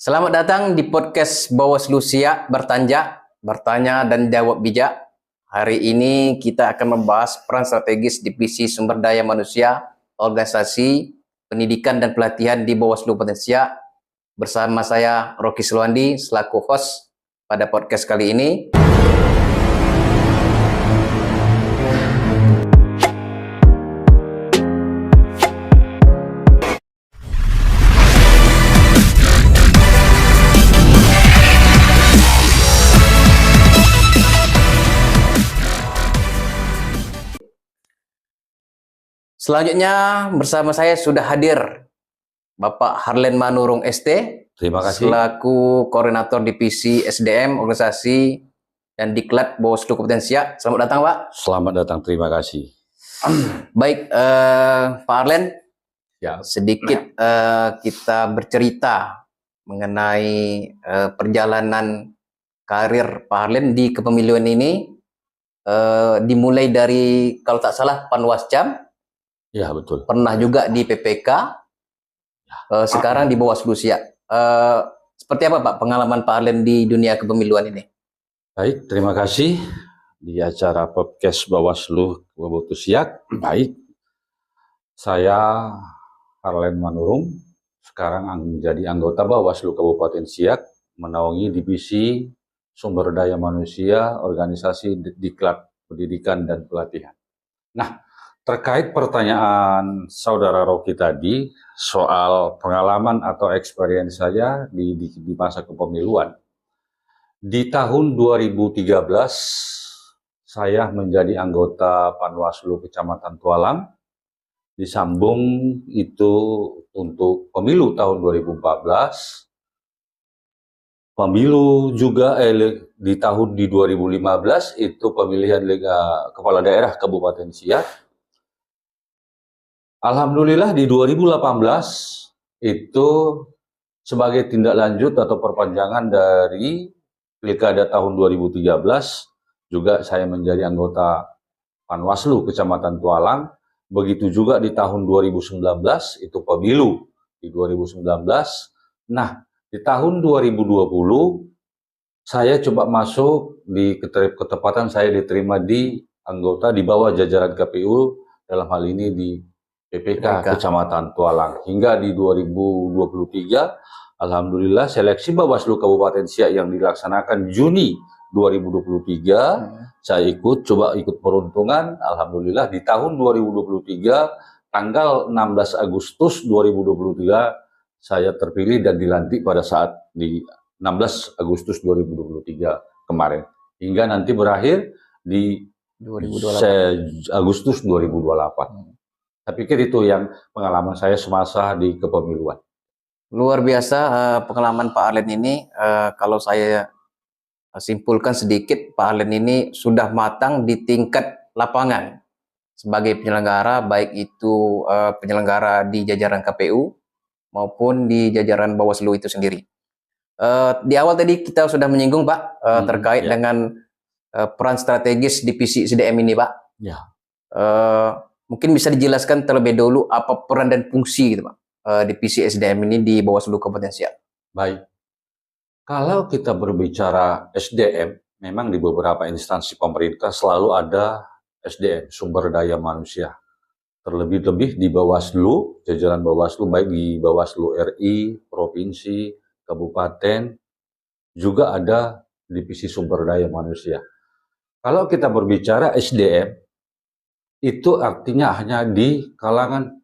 Selamat datang di podcast Bawaslu Siak bertanya dan jawab bijak. Hari ini kita akan membahas peran strategis Divisi Sumber Daya Manusia, Organisasi, Pendidikan dan Pelatihan di Bawaslu Kabupaten Siak. Bersama saya Rocky Selwandi selaku host pada podcast kali ini. Selanjutnya bersama saya sudah hadir Bapak Harlen Manurung ST. Terima kasih. Selaku Koordinator Divisi SDM, Organisasi, dan Diklat Bawaslu Kabupaten Siak. Selamat datang, Pak. Selamat datang, terima kasih. Baik, Pak Harlen, Ya. sedikit kita bercerita mengenai perjalanan karir Pak Harlen di kepemiluan ini. Dimulai dari, kalau tak salah, Panwascam. Ya, betul. Pernah juga di PPK, sekarang di Bawaslu Siak. Seperti apa Pak pengalaman Pak Harlen di dunia kepemiluan ini? Baik, terima kasih di acara podcast Bawaslu Kabupaten Siak. Baik, saya Harlen Manurung, sekarang menjadi anggota Bawaslu Kabupaten Siak, menaungi Divisi Sumber Daya Manusia, Organisasi, Diklat, Pendidikan dan Pelatihan. Nah, terkait pertanyaan saudara Rocky tadi soal pengalaman atau experience saya di masa kepemiluan. Di tahun 2013 saya menjadi anggota Panwaslu Kecamatan Tualang. Disambung itu untuk pemilu tahun 2014. Pemilu juga di tahun 2015 itu pemilihan kepala daerah Kabupaten Siak. Alhamdulillah di 2018 itu sebagai tindak lanjut atau perpanjangan dari Pilkada tahun 2013 juga saya menjadi anggota Panwaslu Kecamatan Tualang. Begitu juga di tahun 2019 itu pemilu di 2019. Nah, di tahun 2020 saya coba masuk di ketepatan saya diterima di anggota di bawah jajaran KPU, dalam hal ini di PPK Kecamatan Tualang. Hingga di 2023, Alhamdulillah seleksi Bawaslu Kabupaten Siak yang dilaksanakan Juni 2023, saya coba ikut peruntungan. Alhamdulillah di tahun 2023, tanggal 16 Agustus 2023, saya terpilih dan dilantik pada saat di 16 Agustus 2023 kemarin. Hingga nanti berakhir di 2028. Agustus 2028. Saya pikir itu yang pengalaman saya semasa di kepemiluan. Luar biasa pengalaman Pak Harlen ini. Kalau saya simpulkan sedikit, Pak Harlen ini sudah matang di tingkat lapangan sebagai penyelenggara, baik itu penyelenggara di jajaran KPU maupun di jajaran Bawaslu itu sendiri. Di awal tadi kita sudah menyinggung Pak terkait dengan peran strategis divisi SDM ini Pak. Ya. Mungkin bisa dijelaskan terlebih dahulu apa peran dan fungsi gitu Pak divisi SDM ini di Bawaslu Kabupaten Siak. Baik. Kalau kita berbicara SDM, memang di beberapa instansi pemerintah selalu ada SDM, sumber daya manusia. Terlebih-lebih di Bawaslu, jajaran Bawaslu, baik di Bawaslu RI, Provinsi, Kabupaten, juga ada divisi sumber daya manusia. Kalau kita berbicara SDM, itu artinya hanya di kalangan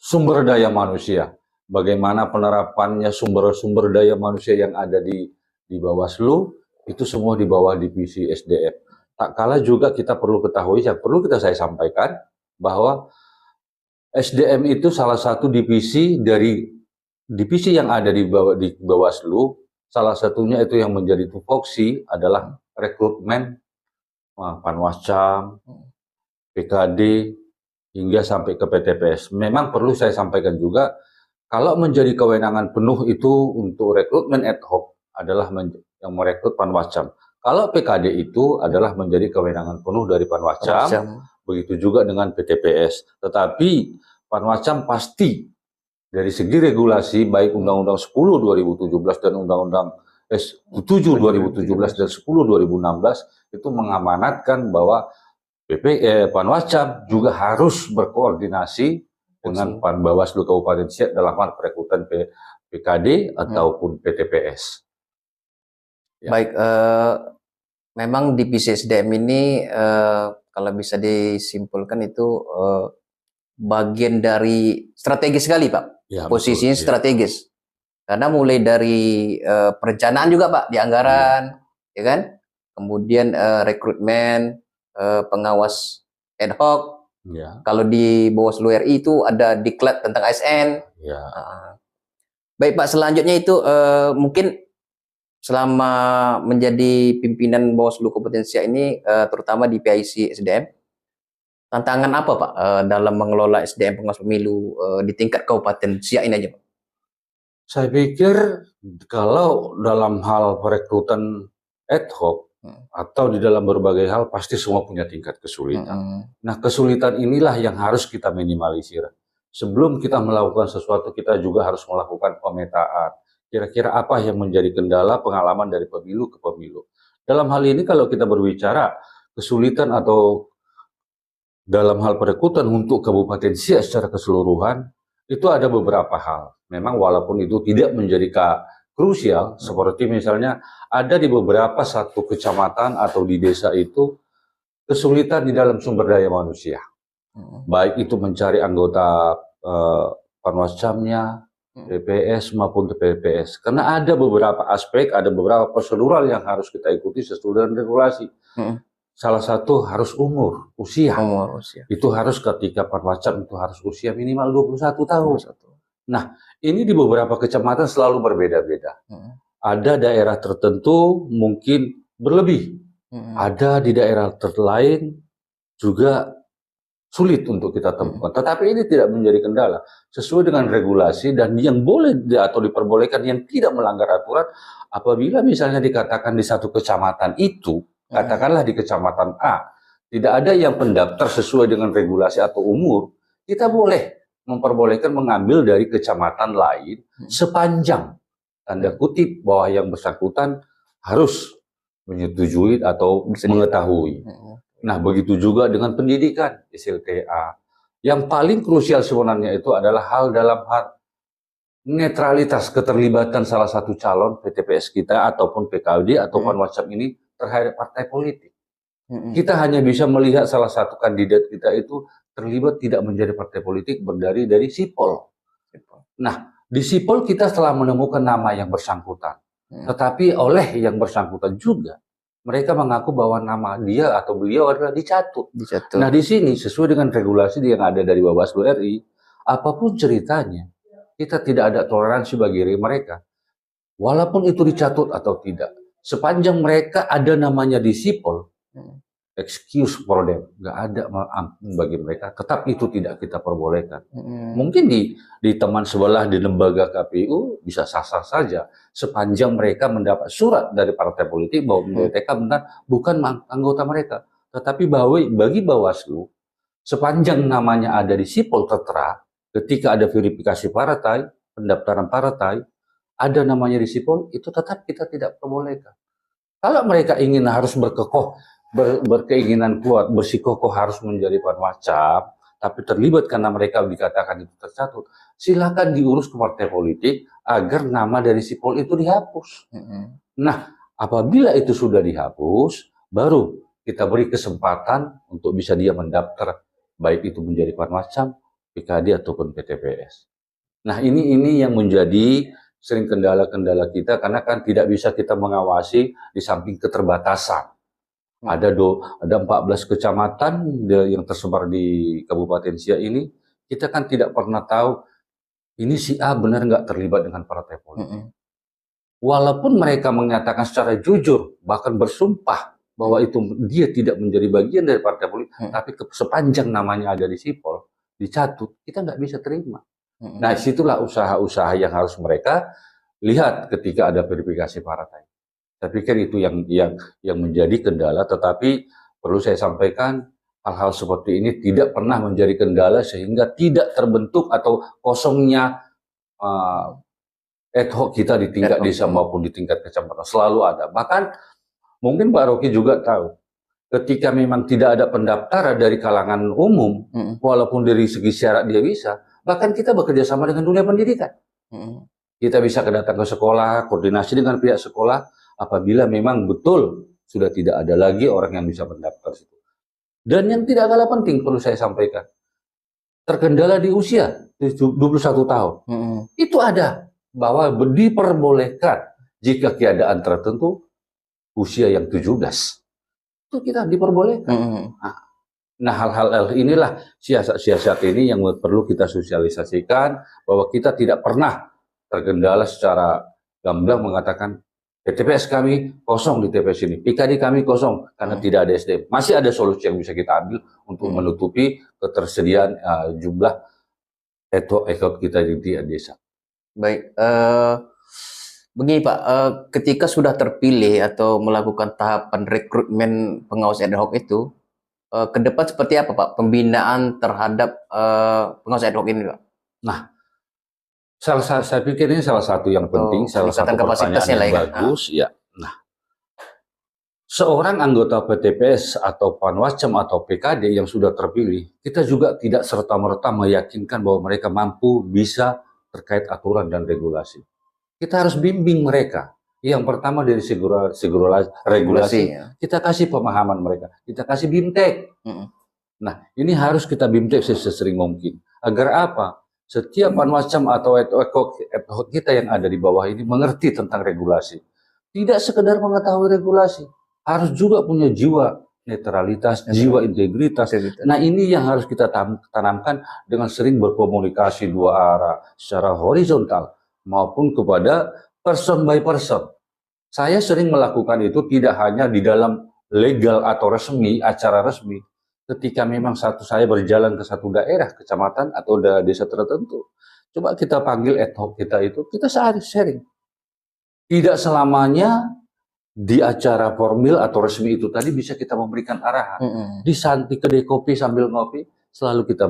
sumber daya manusia. Bagaimana penerapannya sumber daya manusia yang ada di Bawaslu, itu semua di bawah divisi SDM. Tak kalah juga kita perlu ketahui, yang perlu saya sampaikan, bahwa SDM itu salah satu divisi dari divisi yang ada di Bawaslu. Salah satunya itu yang menjadi tupoksi adalah rekrutmen Panwascam, PKD, hingga sampai ke PTPS. Memang perlu saya sampaikan juga, kalau menjadi kewenangan penuh itu untuk rekrutmen ad hoc adalah yang merekrut Panwascam. Kalau PKD itu adalah menjadi kewenangan penuh dari Panwascam, begitu juga dengan PTPS. Tetapi Panwascam pasti dari segi regulasi baik Undang-Undang 10 2017 dan Undang-Undang 7 2017 dan 10 2016 itu mengamanatkan bahwa Panwascam juga harus berkoordinasi dengan Bawaslu Kabupaten Siak dalam hal perekrutan PKD ataupun PTPS. Ya. Baik, memang divisi SDM ini kalau bisa disimpulkan itu bagian dari strategis sekali, Pak. Ya, posisinya betul, strategis. Ya. Karena mulai dari perencanaan juga, Pak, di anggaran, ya kan? Kemudian rekrutmen, pengawas ad hoc. Ya. Kalau di Bawaslu RI itu ada diklat tentang ASN. Ya. Baik, Pak, selanjutnya itu mungkin selama menjadi pimpinan Bawaslu Kabupaten Siak ini, terutama di PIC SDM, tantangan apa, Pak, dalam mengelola SDM pengawas pemilu di tingkat Kabupaten Siak ini aja, Pak? Saya pikir kalau dalam hal perekrutan ad hoc atau di dalam berbagai hal pasti semua punya tingkat kesulitan. Nah, kesulitan inilah yang harus kita minimalisir. Sebelum kita melakukan sesuatu, kita juga harus melakukan pemetaan. Kira-kira apa yang menjadi kendala pengalaman dari pemilu ke pemilu. Dalam hal ini kalau kita berbicara kesulitan atau dalam hal perekrutan untuk Kabupaten Siak secara keseluruhan, itu ada beberapa hal. Memang walaupun itu tidak menjadi krusial, seperti misalnya ada di beberapa satu kecamatan atau di desa itu kesulitan di dalam sumber daya manusia. Baik itu mencari anggota Panwascamnya, PPS maupun TPPS. Karena ada beberapa aspek, ada beberapa prosedural yang harus kita ikuti sesuai dengan regulasi. Salah satu harus usia. Itu harus ketika Panwascam itu harus usia minimal 21 tahun. Nah, ini di beberapa kecamatan selalu berbeda-beda. Ada daerah tertentu mungkin berlebih. Ada di daerah lain juga sulit untuk kita temukan. Tetapi ini tidak menjadi kendala. Sesuai dengan regulasi dan yang boleh atau diperbolehkan yang tidak melanggar aturan, apabila misalnya dikatakan di satu kecamatan itu, katakanlah di kecamatan A, tidak ada yang pendaftar sesuai dengan regulasi atau umur, kita boleh memperbolehkan mengambil dari kecamatan lain sepanjang tanda kutip bahwa yang bersangkutan harus menyetujui atau mengetahui. Nah, begitu juga dengan pendidikan, SLTA. Yang paling krusial sebenarnya itu adalah hal dalam hal netralitas keterlibatan salah satu calon PTPS kita ataupun PKD atau Panwascam ini terhadap partai politik. Kita hanya bisa melihat salah satu kandidat kita itu terlibat tidak menjadi partai politik dari sipol. Nah, di sipol kita telah menemukan nama yang bersangkutan. Tetapi oleh yang bersangkutan juga mereka mengaku bahwa nama dia atau beliau adalah dicatut. Nah, di sini sesuai dengan regulasi yang ada dari Bawaslu RI, apapun ceritanya, kita tidak ada toleransi bagi mereka. Walaupun itu dicatut atau tidak. Sepanjang mereka ada namanya di sipol, excuse for them, nggak ada ampun bagi mereka. Tetap itu tidak kita perbolehkan. Mungkin di teman sebelah di lembaga KPU bisa sah-sah saja, sepanjang mereka mendapat surat dari partai politik bahwa mereka benar bukan anggota mereka. Tetapi bagi Bawaslu, sepanjang namanya ada di sipol tertera, ketika ada verifikasi partai, pendaftaran partai, ada namanya di sipol, itu tetap kita tidak perbolehkan. Kalau mereka ingin harus berkeinginan kuat, bersikukuh harus menjadi Panwascam, tapi terlibat karena mereka dikatakan itu tercatut, silakan diurus ke partai politik agar nama dari sipol itu dihapus. Nah, apabila itu sudah dihapus, baru kita beri kesempatan untuk bisa dia mendaftar, baik itu menjadi Panwascam, PKD ataupun PTPS. Nah, ini yang menjadi sering kendala-kendala kita, karena kan tidak bisa kita mengawasi di samping keterbatasan. Ada 14 kecamatan yang tersebar di Kabupaten Siak ini, kita kan tidak pernah tahu ini si A benar nggak terlibat dengan partai politik. Walaupun mereka menyatakan secara jujur, bahkan bersumpah bahwa itu dia tidak menjadi bagian dari partai politik, tapi sepanjang namanya ada di sipol, dicatut, kita nggak bisa terima. Nah, situlah usaha-usaha yang harus mereka lihat ketika ada verifikasi partai. Saya pikir itu yang menjadi kendala, tetapi perlu saya sampaikan hal-hal seperti ini tidak pernah menjadi kendala sehingga tidak terbentuk atau kosongnya ad hoc kita di tingkat desa maupun di tingkat kecamatan selalu ada. Bahkan mungkin Pak Rocky juga tahu, ketika memang tidak ada pendaftaran dari kalangan umum, walaupun dari segi syarat dia bisa, bahkan kita bekerja sama dengan dunia pendidikan. Kita bisa datang ke sekolah, koordinasi dengan pihak sekolah, apabila memang betul sudah tidak ada lagi orang yang bisa mendaftar situ. Dan yang tidak kalah penting perlu saya sampaikan, terkendala di usia 21 tahun. Itu ada bahwa diperbolehkan jika keadaan tertentu usia yang 17. Itu kita diperbolehkan. Nah, hal-hal inilah siasat-siasat ini yang perlu kita sosialisasikan, bahwa kita tidak pernah terkendala secara gamblang mengatakan TPS kami kosong di TPS ini, PKD kami kosong karena tidak ada SDM. Masih ada solusi yang bisa kita ambil untuk menutupi ketersediaan jumlah ekot kita di desa. Baik, begini Pak, ketika sudah terpilih atau melakukan tahapan rekrutmen pengawas ad hoc itu, ke depan seperti apa Pak pembinaan terhadap pengawas ad hoc ini Pak? Nah, saya pikir ini salah satu yang penting, salah satu pertanyaan yang bagus. Ya. Nah, seorang anggota PTPS atau Panwascam atau PKD yang sudah terpilih, kita juga tidak serta-merta meyakinkan bahwa mereka mampu bisa terkait aturan dan regulasi. Kita harus bimbing mereka. Yang pertama dari regulasi, kita kasih pemahaman mereka, kita kasih BIMTEK. Nah, ini harus kita BIMTEK sesering mungkin. Agar apa? Setiap Panwascam atau ad hoc kita yang ada di bawah ini mengerti tentang regulasi. Tidak sekedar mengetahui regulasi, harus juga punya jiwa netralitas, jiwa integritas. Nah, ini yang harus kita tanamkan dengan sering berkomunikasi dua arah secara horizontal maupun kepada person by person. Saya sering melakukan itu tidak hanya di dalam legal atau resmi, acara resmi. Ketika memang saya berjalan ke satu daerah, kecamatan atau desa tertentu, coba kita panggil ad hoc kita itu, kita sharing. Tidak selamanya di acara formal atau resmi itu tadi bisa kita memberikan arahan. Di kedai kopi sambil ngopi, selalu kita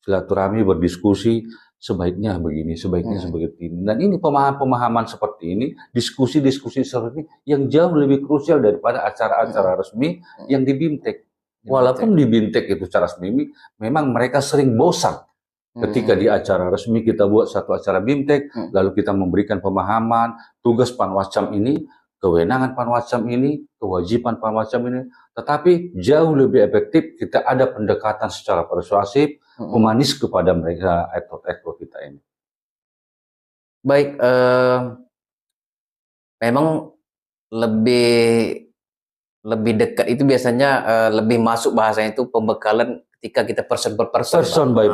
silaturahmi, berdiskusi, sebaiknya begini, sebaiknya seperti ini. Dan ini pemahaman seperti ini, diskusi-diskusi seperti ini, yang jauh lebih krusial daripada acara-acara resmi yang di BIMTEK. Walaupun di BIMTEK itu secara resmi, memang mereka sering bosan. Ketika di acara resmi kita buat satu acara BIMTEK, lalu kita memberikan pemahaman, tugas Panwascam ini, kewenangan Panwascam ini, kewajiban Panwascam ini, tetapi jauh lebih efektif kita ada pendekatan secara persuasif, humanis kepada mereka ekor kita ini. Baik, memang lebih dekat itu biasanya lebih masuk bahasanya itu pembekalan ketika kita person by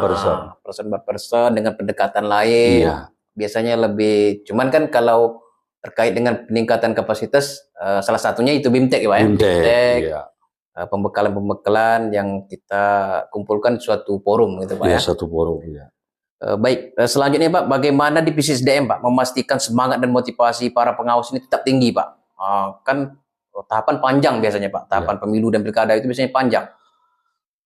person dengan pendekatan lain. Iya. Biasanya lebih, cuman kan kalau terkait dengan peningkatan kapasitas, salah satunya itu BIMTEK ya Pak. BIMTEK, iya. Pembekalan yang kita kumpulkan di suatu forum gitu Pak ya. Satu forum ya. Baik, selanjutnya Pak, bagaimana divisi SDM Pak memastikan semangat dan motivasi para pengawas ini tetap tinggi Pak? Kan tahapan panjang biasanya Pak, tahapan pemilu dan pilkada itu biasanya panjang.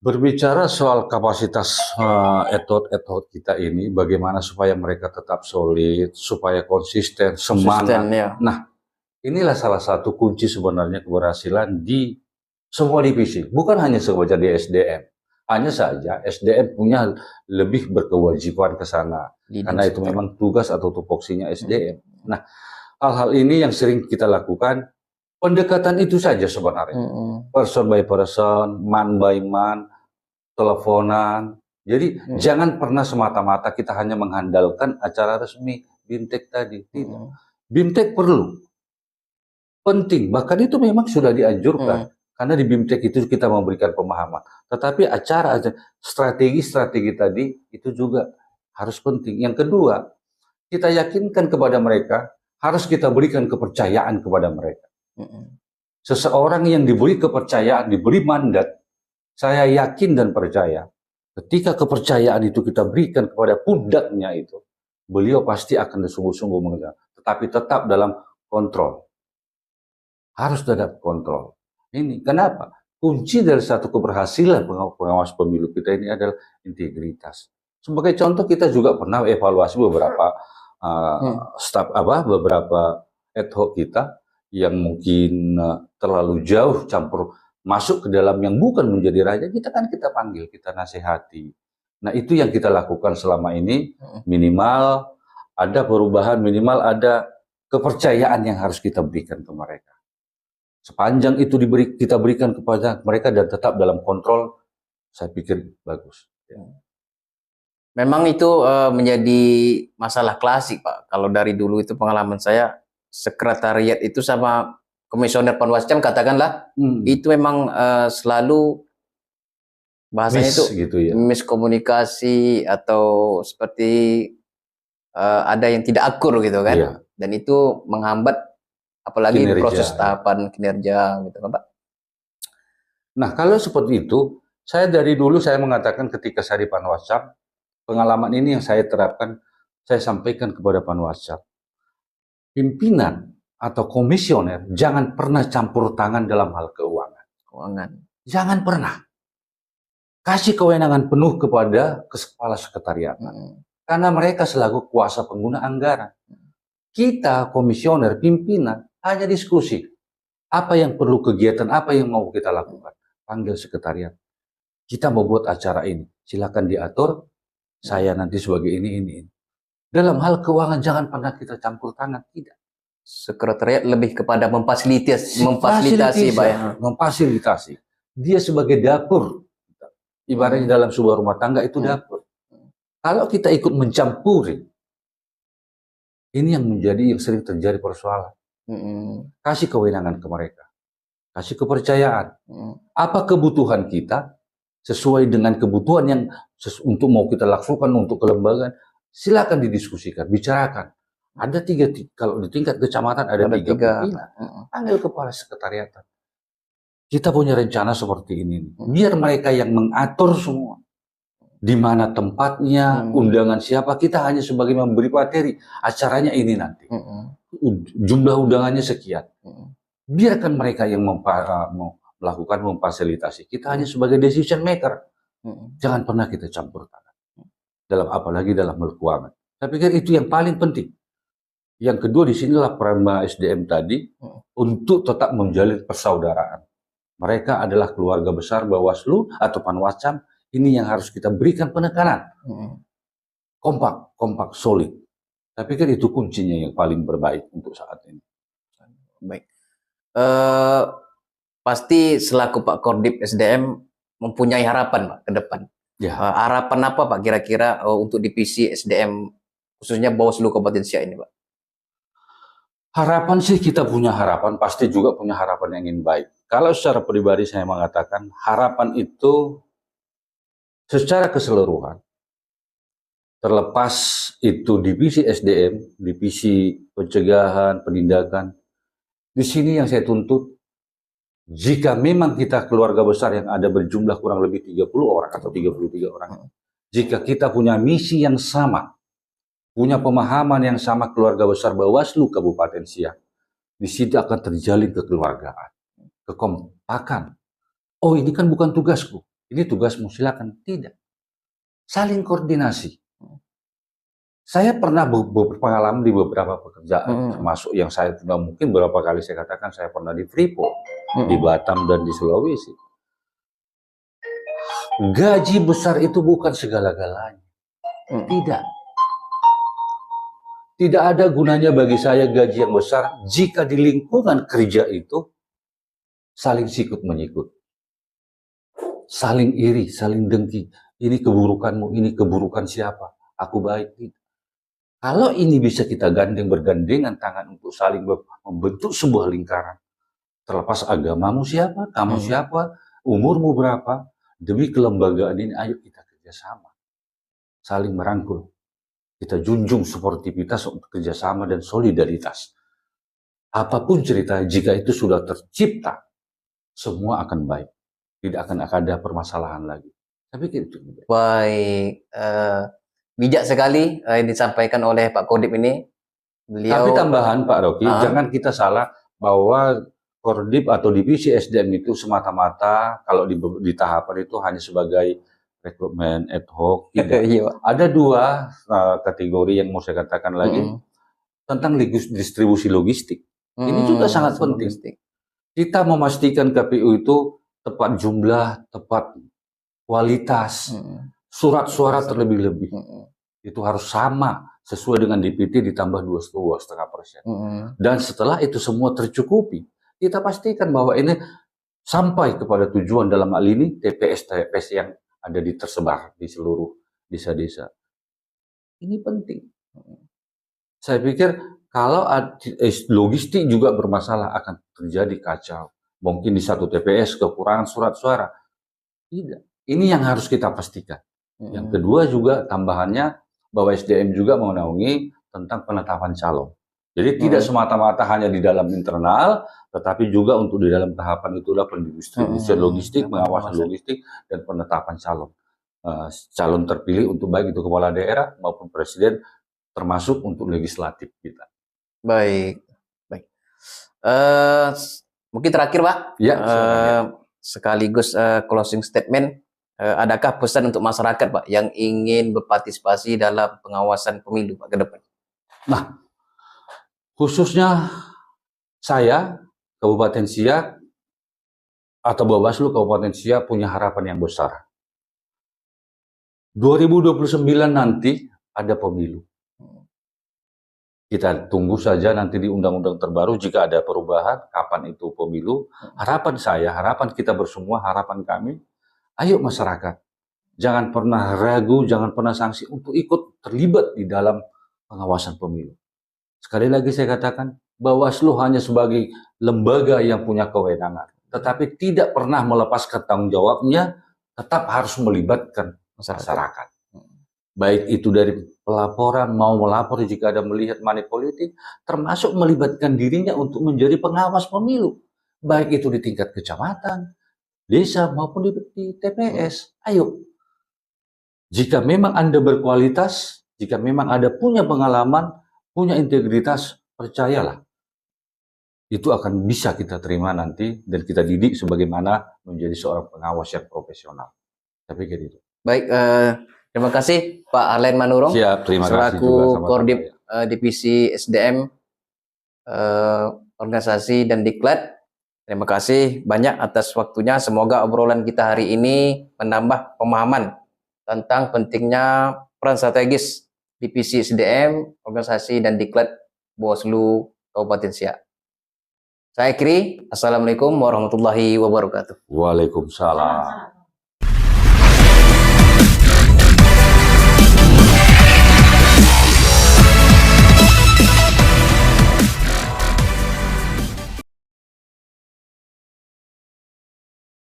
Berbicara soal kapasitas ad hoc kita ini, bagaimana supaya mereka tetap solid, supaya konsisten, semangat. Nah, inilah salah satu kunci sebenarnya keberhasilan di semua divisi, bukan hanya saja di SDM. Hanya saja SDM punya lebih berkewajiban ke sana, karena itu memang tugas atau tupoksinya SDM. Nah, hal-hal ini yang sering kita lakukan. Pendekatan itu saja sebenarnya. Person by person, man by man, teleponan. Jadi jangan pernah semata-mata kita hanya mengandalkan acara resmi BIMTEK tadi. Tidak. BIMTEK perlu. Penting. Bahkan itu memang sudah dianjurkan. Karena di BIMTEK itu kita memberikan pemahaman. Tetapi strategi-strategi tadi itu juga harus penting. Yang kedua, kita yakinkan kepada mereka, harus kita berikan kepercayaan kepada mereka. Seseorang yang diberi kepercayaan, diberi mandat, saya yakin dan percaya, ketika kepercayaan itu kita berikan kepada pundaknya itu, beliau pasti akan sungguh-sungguh mengerjakan, tetapi tetap dalam kontrol. Harus dalam kontrol. Ini kenapa? Kunci dari satu keberhasilan pengawas pemilu kita ini adalah integritas. Sebagai contoh kita juga pernah evaluasi beberapa staf beberapa ad hoc kita yang mungkin terlalu jauh campur masuk ke dalam yang bukan menjadi raja, kita panggil, kita nasihati. Nah, itu yang kita lakukan selama ini, minimal ada perubahan, minimal ada kepercayaan yang harus kita berikan ke mereka. Sepanjang itu kita berikan kepada mereka dan tetap dalam kontrol, saya pikir bagus. Memang itu menjadi masalah klasik, Pak. Kalau dari dulu itu pengalaman saya, sekretariat itu sama komisioner Panwascam katakanlah, itu memang selalu bahasanya itu gitu ya. miskomunikasi atau seperti ada yang tidak akur gitu kan. Iya. Dan itu menghambat apalagi Kinerja. proses tahapan kinerja gitu kan, Pak. Nah, kalau seperti itu, saya dari dulu saya mengatakan ketika saya di Panwascam, pengalaman ini yang saya terapkan, saya sampaikan kepada Panwascam. Pimpinan atau komisioner jangan pernah campur tangan dalam hal keuangan. Jangan pernah. Kasih kewenangan penuh kepada kepala sekretariat. Karena mereka selaku kuasa pengguna anggaran. Kita komisioner, pimpinan, hanya diskusi. Apa yang perlu kegiatan, apa yang mau kita lakukan. Panggil sekretariat. Kita mau buat acara ini. Silakan diatur. Saya nanti sebagai ini. Dalam hal keuangan jangan pernah kita campur tangan. Tidak. Sekretariat lebih kepada memfasilitasi, Pak ya. Memfasilitasi. Dia sebagai dapur. Ibaratnya dalam sebuah rumah tangga itu dapur. Kalau kita ikut mencampuri, ini yang sering terjadi persoalan. Kasih kewenangan ke mereka. Kasih kepercayaan. Apa kebutuhan kita sesuai dengan kebutuhan yang untuk mau kita lakukan untuk kelembagaan, silakan didiskusikan, bicarakan. Ada kalau di tingkat kecamatan ada tiga pimpinan. Panggil kepala sekretariat. Kita punya rencana seperti ini. Biar mereka yang mengatur semua. Di mana tempatnya, undangan siapa, kita hanya sebagai memberi materi. Acaranya ini nanti. Jumlah undangannya sekian. Biarkan mereka yang melakukan memfasilitasi. Kita hanya sebagai decision maker. Jangan pernah kita campur tangan. Apalagi dalam keuangan. Saya pikir itu yang paling penting. Yang kedua, disinilah peran SDM tadi untuk tetap menjalin persaudaraan. Mereka adalah keluarga besar Bawaslu atau Panwascam. Ini yang harus kita berikan penekanan. Kompak, solid. Saya pikir itu kuncinya yang paling berbaik untuk saat ini. Baik. Pasti selaku Pak Kordip SDM mempunyai harapan, Pak, ke depan. Ya. Harapan apa, Pak, kira-kira untuk divisi SDM khususnya Bawaslu Kabupaten Siak ini, Pak? Harapan sih kita punya harapan, pasti juga punya harapan yang ingin baik. Kalau secara pribadi saya mengatakan harapan itu secara keseluruhan, terlepas itu divisi SDM, divisi pencegahan, penindakan, di sini yang saya tuntut, jika memang kita keluarga besar yang ada berjumlah kurang lebih 30 orang atau 33 orang, jika kita punya misi yang sama, punya pemahaman yang sama keluarga besar Bawaslu Kabupaten Siak, di situ akan terjalin kekeluargaan, kekompakan. Oh, ini kan bukan tugasku, ini tugasmu, silakan. Tidak. Saling koordinasi. Saya pernah berpengalaman di beberapa pekerjaan, termasuk yang saya sudah mungkin beberapa kali saya katakan, saya pernah di Freeport, di Batam dan di Sulawesi. Gaji besar itu bukan segala-galanya. Tidak. Tidak ada gunanya bagi saya gaji yang besar jika di lingkungan kerja itu saling sikut menyikut. Saling iri, saling dengki. Ini keburukanmu, ini keburukan siapa? Aku baik. Kalau ini bisa kita bergandengan tangan untuk saling membentuk sebuah lingkaran. Terlepas agamamu siapa, kamu siapa, umurmu berapa, demi kelembagaan ini ayo kita kerjasama. Saling merangkul. Kita junjung sportivitas untuk kerjasama dan solidaritas. Apapun cerita, jika itu sudah tercipta, semua akan baik. Tidak akan ada permasalahan lagi. Tapi itu. Baik, bijak sekali yang disampaikan oleh Pak Kodim ini. Tapi tambahan Pak Rocky, jangan kita salah bahwa Kodim atau divisi SDM itu semata-mata kalau di tahapan itu hanya sebagai rekrutmen ad hoc, tidak. Iya, Pak. Ada dua kategori yang mau saya katakan lagi tentang distribusi logistik. Ini juga sangat penting. Logistik. Kita memastikan KPU itu tepat jumlah, tepat kualitas, surat suara terlebih-lebih. Itu harus sama sesuai dengan DPT ditambah 2,5%. Dan setelah itu semua tercukupi, kita pastikan bahwa ini sampai kepada tujuan dalam hal ini TPS-TPS yang ada tersebar di seluruh desa-desa. Ini penting. Saya pikir kalau logistik juga bermasalah akan terjadi kacau. Mungkin di satu TPS kekurangan surat suara. Tidak. Ini yang harus kita pastikan. Yang kedua juga tambahannya bahwa SDM juga menaungi tentang penetapan calon. Jadi tidak semata-mata hanya di dalam internal, tetapi juga untuk di dalam tahapan itulah pendistribusian logistik, pengawasan logistik, dan penetapan calon. Calon terpilih untuk baik itu kepala daerah maupun presiden, termasuk untuk legislatif kita. Baik. Mungkin terakhir, Pak. Ya, sekaligus closing statement. Adakah pesan untuk masyarakat, Pak, yang ingin berpartisipasi dalam pengawasan pemilu, Pak, ke depan? Nah, khususnya saya, Kabupaten Siak, atau Bawaslu Kabupaten Siak punya harapan yang besar. 2029 nanti ada pemilu. Kita tunggu saja nanti di undang-undang terbaru jika ada perubahan, kapan itu pemilu. Harapan saya, harapan kita bersama, harapan kami, ayo masyarakat, jangan pernah ragu, jangan pernah sanksi untuk ikut terlibat di dalam pengawasan pemilu. Sekali lagi saya katakan, Bawaslu hanya sebagai lembaga yang punya kewenangan, tetapi tidak pernah melepaskan tanggung jawabnya, tetap harus melibatkan masyarakat. Baik itu dari pelaporan, mau melapor jika ada melihat money politik, termasuk melibatkan dirinya untuk menjadi pengawas pemilu. Baik itu di tingkat kecamatan, desa maupun di TPS. Ayo, jika memang Anda berkualitas, jika memang Anda punya pengalaman, punya integritas, percayalah, itu akan bisa kita terima nanti dan kita didik sebagaimana menjadi seorang pengawas yang profesional. Saya pikir itu. Baik, terima kasih Pak Arlen Manurung. Siap, terima kasih selaku juga sama-sama. Koordip Divisi SDM Organisasi dan Diklat. Terima kasih banyak atas waktunya. Semoga obrolan kita hari ini menambah pemahaman tentang pentingnya peran strategis Divisi SDM, Organisasi dan Diklat Bawaslu Kabupaten Siak. Saya akhiri. Assalamualaikum warahmatullahi wabarakatuh. Waalaikumsalam.